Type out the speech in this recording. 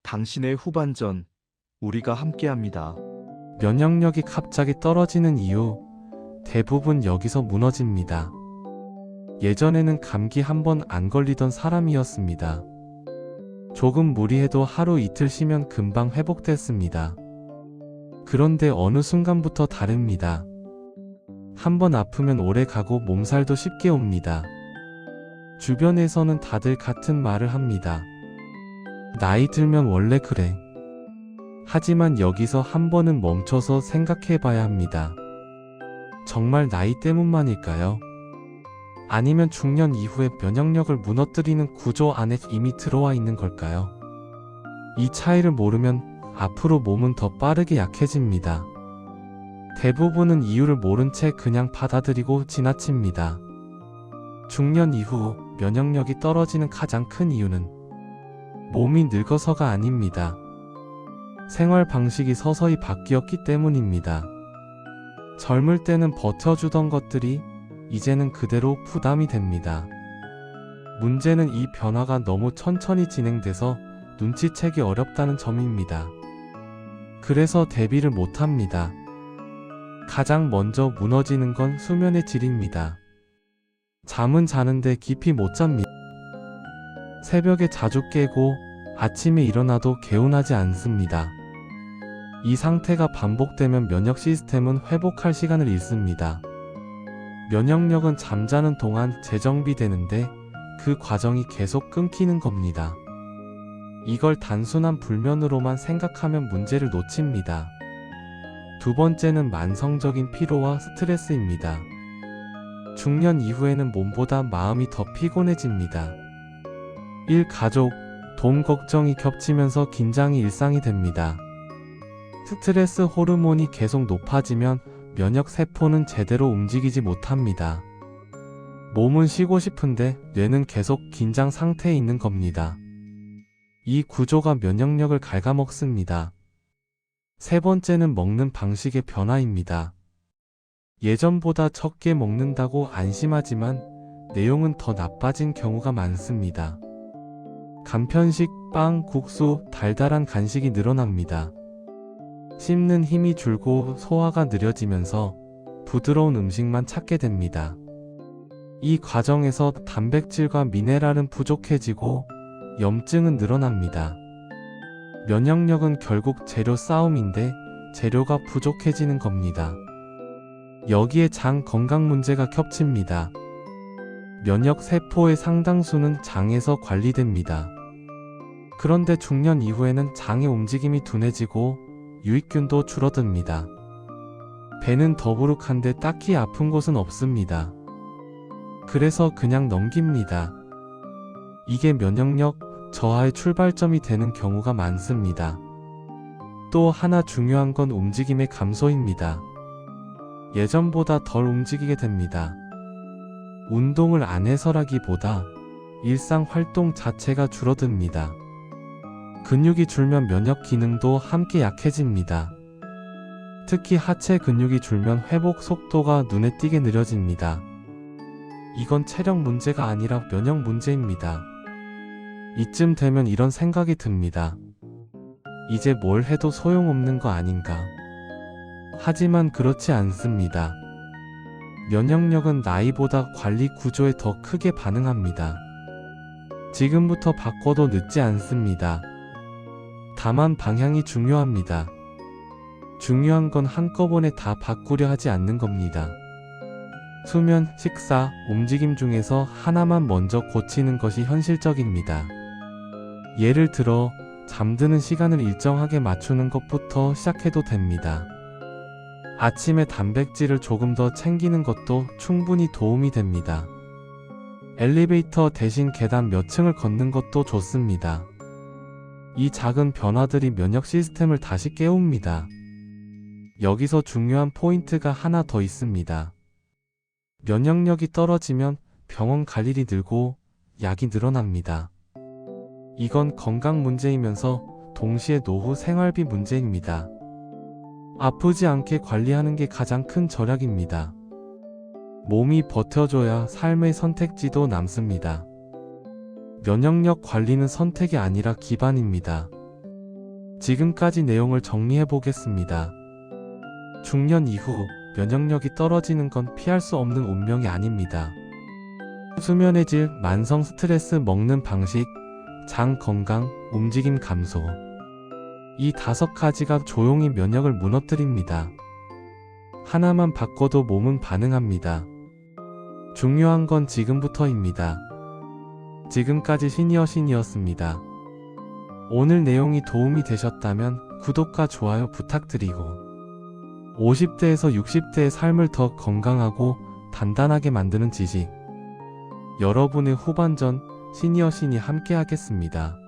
당신의 후반전, 우리가 함께합니다. 면역력이 갑자기 떨어지는 이유, 대부분 여기서 무너집니다. 예전에는 감기 한 번 안 걸리던 사람이었습니다. 조금 무리해도 하루 이틀 쉬면 금방 회복됐습니다. 그런데 어느 순간부터 다릅니다. 한 번 아프면 오래 가고 몸살도 쉽게 옵니다. 주변에서는 다들 같은 말을 합니다. 나이 들면 원래 그래. 하지만 여기서 한 번은 멈춰서 생각해 봐야 합니다. 정말 나이 때문만일까요? 아니면 중년 이후에 면역력을 무너뜨리는 구조 안에 이미 들어와 있는 걸까요? 이 차이를 모르면 앞으로 몸은 더 빠르게 약해집니다. 대부분은 이유를 모른 채 그냥 받아들이고 지나칩니다. 중년 이후 면역력이 떨어지는 가장 큰 이유는 몸이 늙어서가 아닙니다. 생활 방식이 서서히 바뀌었기 때문입니다. 젊을 때는 버텨주던 것들이 이제는 그대로 부담이 됩니다. 문제는 이 변화가 너무 천천히 진행돼서 눈치채기 어렵다는 점입니다. 그래서 대비를 못합니다. 가장 먼저 무너지는 건 수면의 질입니다. 잠은 자는데 깊이 못 잡니다. 새벽에 자주 깨고 아침에 일어나도 개운하지 않습니다. 이 상태가 반복되면 면역 시스템은 회복할 시간을 잃습니다. 면역력은 잠자는 동안 재정비되는데 그 과정이 계속 끊기는 겁니다. 이걸 단순한 불면으로만 생각하면 문제를 놓칩니다. 두 번째는 만성적인 피로와 스트레스입니다. 중년 이후에는 몸보다 마음이 더 피곤해집니다. 일, 가족, 돈 걱정이 겹치면서 긴장이 일상이 됩니다. 스트레스 호르몬이 계속 높아지면 면역 세포는 제대로 움직이지 못합니다. 몸은 쉬고 싶은데 뇌는 계속 긴장 상태에 있는 겁니다. 이 구조가 면역력을 갉아먹습니다. 세 번째는 먹는 방식의 변화입니다. 예전보다 적게 먹는다고 안심하지만 내용은 더 나빠진 경우가 많습니다. 간편식, 빵, 국수, 달달한 간식이 늘어납니다. 씹는 힘이 줄고 소화가 느려지면서 부드러운 음식만 찾게 됩니다. 이 과정에서 단백질과 미네랄은 부족해지고 염증은 늘어납니다. 면역력은 결국 재료 싸움인데 재료가 부족해지는 겁니다. 여기에 장 건강 문제가 겹칩니다. 면역 세포의 상당수는 장에서 관리됩니다. 그런데 중년 이후에는 장의 움직임이 둔해지고 유익균도 줄어듭니다. 배는 더부룩한데 딱히 아픈 곳은 없습니다. 그래서 그냥 넘깁니다. 이게 면역력 저하의 출발점이 되는 경우가 많습니다. 또 하나 중요한 건 움직임의 감소입니다. 예전보다 덜 움직이게 됩니다. 운동을 안 해서라기보다 일상 활동 자체가 줄어듭니다. 근육이 줄면 면역 기능도 함께 약해집니다. 특히 하체 근육이 줄면 회복 속도가 눈에 띄게 느려집니다. 이건 체력 문제가 아니라 면역 문제입니다. 이쯤 되면 이런 생각이 듭니다. 이제 뭘 해도 소용없는 거 아닌가? 하지만 그렇지 않습니다. 면역력은 나이보다 관리 구조에 더 크게 반응합니다. 지금부터 바꿔도 늦지 않습니다. 다만 방향이 중요합니다. 중요한 건 한꺼번에 다 바꾸려 하지 않는 겁니다. 수면, 식사, 움직임 중에서 하나만 먼저 고치는 것이 현실적입니다. 예를 들어 잠드는 시간을 일정하게 맞추는 것부터 시작해도 됩니다. 아침에 단백질을 조금 더 챙기는 것도 충분히 도움이 됩니다. 엘리베이터 대신 계단 몇 층을 걷는 것도 좋습니다. 이 작은 변화들이 면역 시스템을 다시 깨웁니다. 여기서 중요한 포인트가 하나 더 있습니다. 면역력이 떨어지면 병원 갈 일이 늘고 약이 늘어납니다. 이건 건강 문제이면서 동시에 노후 생활비 문제입니다. 아프지 않게 관리하는 게 가장 큰 절약입니다. 몸이 버텨줘야 삶의 선택지도 남습니다. 면역력 관리는 선택이 아니라 기반입니다. 지금까지 내용을 정리해 보겠습니다. 중년 이후 면역력이 떨어지는 건 피할 수 없는 운명이 아닙니다. 수면의 질, 만성 스트레스, 먹는 방식, 장 건강, 움직임 감소. 이 5가지가 조용히 면역을 무너뜨립니다. 하나만 바꿔도 몸은 반응합니다. 중요한 건 지금부터입니다. 지금까지 시니어신이었습니다. 오늘 내용이 도움이 되셨다면 구독과 좋아요 부탁드리고 50대에서 60대의 삶을 더 건강하고 단단하게 만드는 지식 여러분의 후반전 시니어신이 함께하겠습니다.